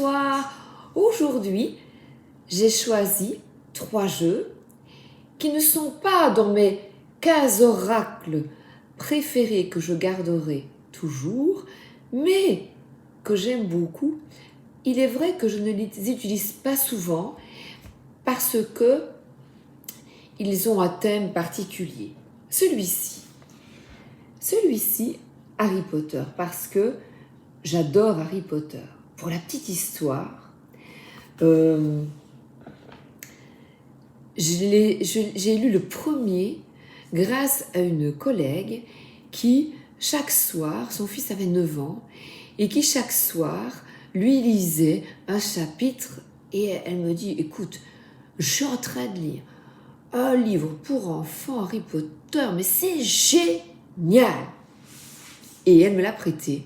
Bonsoir. Aujourd'hui, j'ai choisi 3 jeux qui ne sont pas dans mes 15 oracles préférés que je garderai toujours, mais que j'aime beaucoup. Il est vrai que je ne les utilise pas souvent parce que ils ont un thème particulier. Celui-ci, Harry Potter, parce que j'adore Harry Potter. Pour la petite histoire, j'ai lu le premier grâce à une collègue qui, chaque soir, son fils avait 9 ans, et qui chaque soir lui lisait un chapitre, et elle me dit, écoute, je suis en train de lire un livre pour enfants, Harry Potter, mais c'est génial. Et elle me l'a prêté.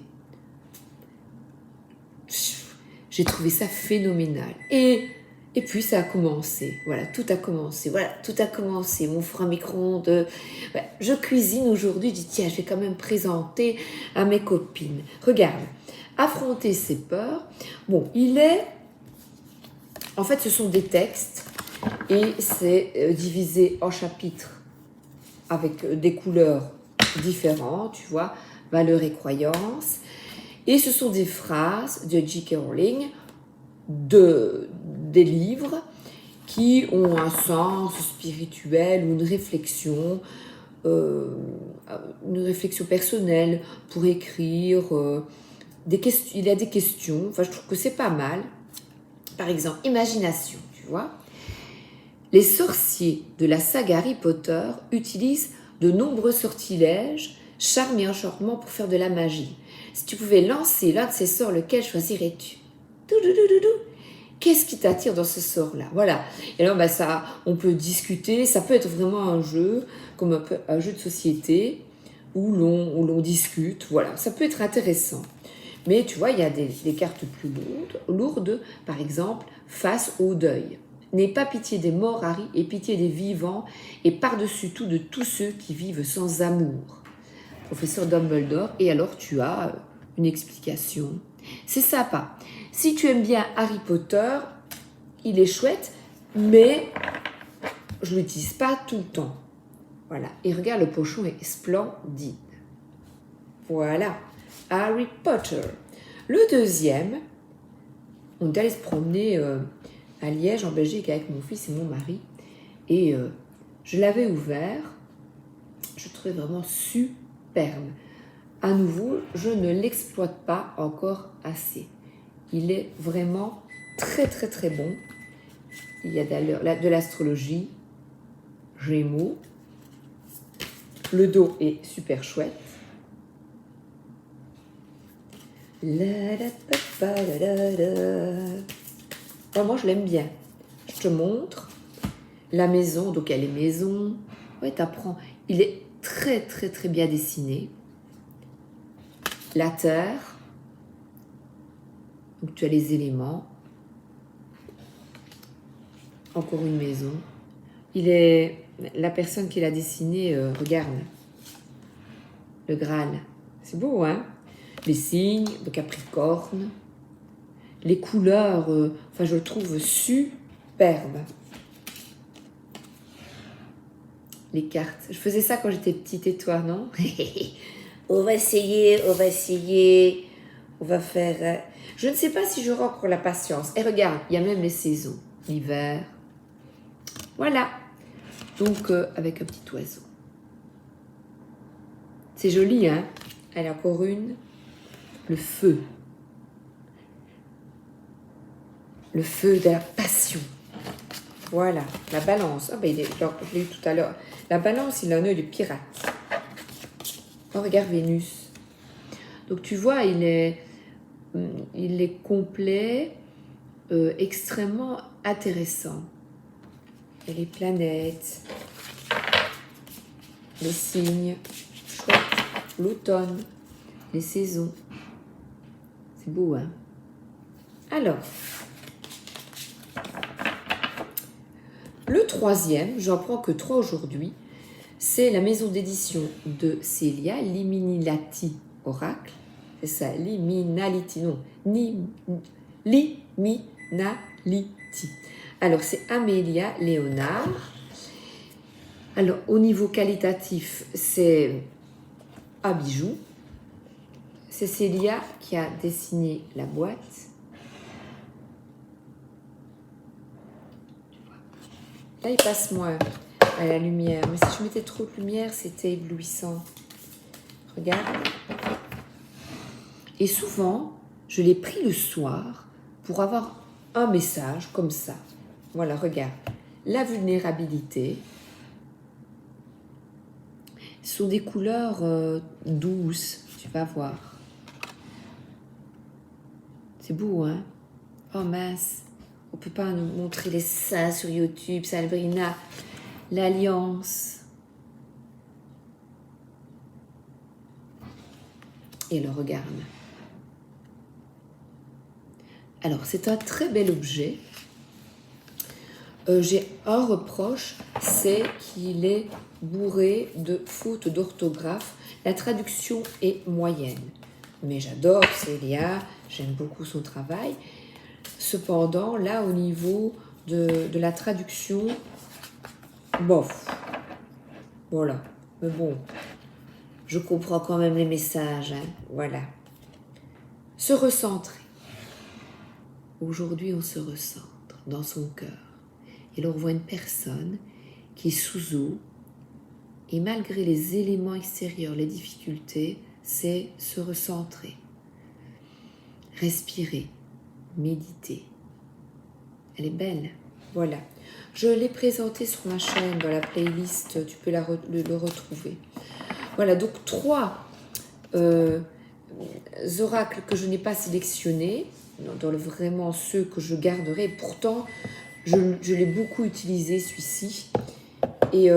J'ai trouvé ça phénoménal. Et puis ça a commencé. Voilà, tout a commencé. Mon four à micro-ondes. Je cuisine aujourd'hui. Je dis, tiens, je vais quand même présenter à mes copines. Regarde, affronter ses peurs. Bon, en fait, ce sont des textes et c'est divisé en chapitres avec des couleurs différentes, tu vois, valeurs et croyances. Et ce sont des phrases de J.K. Rowling, des livres qui ont un sens spirituel ou une réflexion personnelle pour écrire. Il y a des questions, enfin je trouve que c'est pas mal. Par exemple, imagination, tu vois. Les sorciers de la saga Harry Potter utilisent de nombreux sortilèges, charmes et enchantements pour faire de la magie. Si tu pouvais lancer l'un de ces sorts, lequel choisirais-tu? Qu'est-ce qui t'attire dans ce sort-là? Voilà. Et alors, ça, on peut discuter. Ça peut être vraiment un jeu, comme un jeu de société, où l'on discute. Voilà. Ça peut être intéressant. Mais tu vois, il y a des cartes plus lourdes. Par exemple, face au deuil. N'aie pas pitié des morts, Harry, et pitié des vivants, et par-dessus tout de tous ceux qui vivent sans amour. Professeur Dumbledore, et alors tu as une explication. C'est sympa. Si tu aimes bien Harry Potter, il est chouette, mais je ne l'utilise pas tout le temps. Voilà. Et regarde, le pochon est splendide. Voilà. Harry Potter. Le deuxième, on est allé se promener à Liège, en Belgique, avec mon fils et mon mari. Et je l'avais ouvert. Je trouvais vraiment superbe. À nouveau, je ne l'exploite pas encore assez. Il est vraiment très très très bon. Il y a de l'astrologie, Gémeaux. Le dos est super chouette. Moi, je l'aime bien. Je te montre la maison. Donc, elle est maison. Ouais, t'apprends. Il est très très très bien dessiné. La terre, donc tu as les éléments, encore une maison. La personne qui l'a dessiné, regarde, le Graal, c'est beau, hein? Les signes de Capricorne, les couleurs, je le trouve superbe. Les cartes, je faisais ça quand j'étais petite et toi, non? On va essayer, on va faire... Je ne sais pas si j'aurai encore la patience. Et regarde, il y a même les saisons. L'hiver. Voilà. Donc, avec un petit oiseau. C'est joli, hein? Elle a encore une. Le feu. Le feu de la passion. Voilà. La balance. Je l'ai eu tout à l'heure. La balance, il a un œil de pirate. Oh, regarde Vénus. Donc tu vois, il est complet, extrêmement intéressant. Et les planètes, les signes, chouette, l'automne, les saisons. C'est beau, hein? Alors, le troisième, j'en prends que 3 aujourd'hui, c'est la maison d'édition de Célia, Liminality Oracle. C'est ça, Liminality, non. Liminality. Alors, c'est Amélia Léonard. Alors, au niveau qualitatif, c'est à bijoux. C'est Célia qui a dessiné la boîte. Là, il passe moins à la lumière. Mais si je mettais trop de lumière, c'était éblouissant. Regarde. Et souvent, je l'ai pris le soir pour avoir un message comme ça. Voilà, regarde. La vulnérabilité. Ce sont des couleurs douces, tu vas voir. C'est beau, hein? Oh mince, on ne peut pas nous montrer les seins sur YouTube, Sabrina. L'alliance. Et le regarde. Alors, c'est un très bel objet. J'ai un reproche, c'est qu'il est bourré de fautes d'orthographe. La traduction est moyenne. Mais j'adore Célia, j'aime beaucoup son travail. Cependant, là, au niveau de la traduction, bof. Voilà. Mais bon, je comprends quand même les messages. Hein. Voilà. Se recentrer. Aujourd'hui, on se recentre dans son cœur. Et là, on voit une personne qui est sous eau. Et malgré les éléments extérieurs, les difficultés, c'est se recentrer. Respirer. Méditer. Elle est belle. Voilà. Je l'ai présentée sur ma chaîne, dans la playlist. Tu peux le retrouver. Voilà, donc 3 oracles que je n'ai pas sélectionnés, dans vraiment ceux que je garderai. Pourtant, je l'ai beaucoup utilisé, celui-ci. Et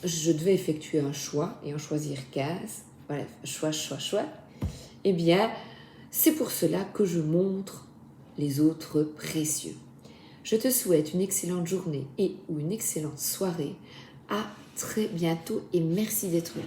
je devais effectuer un choix et en choisir 15. Voilà, choix. Eh bien, c'est pour cela que je montre les autres précieux. Je te souhaite une excellente journée et ou une excellente soirée. À très bientôt et merci d'être là.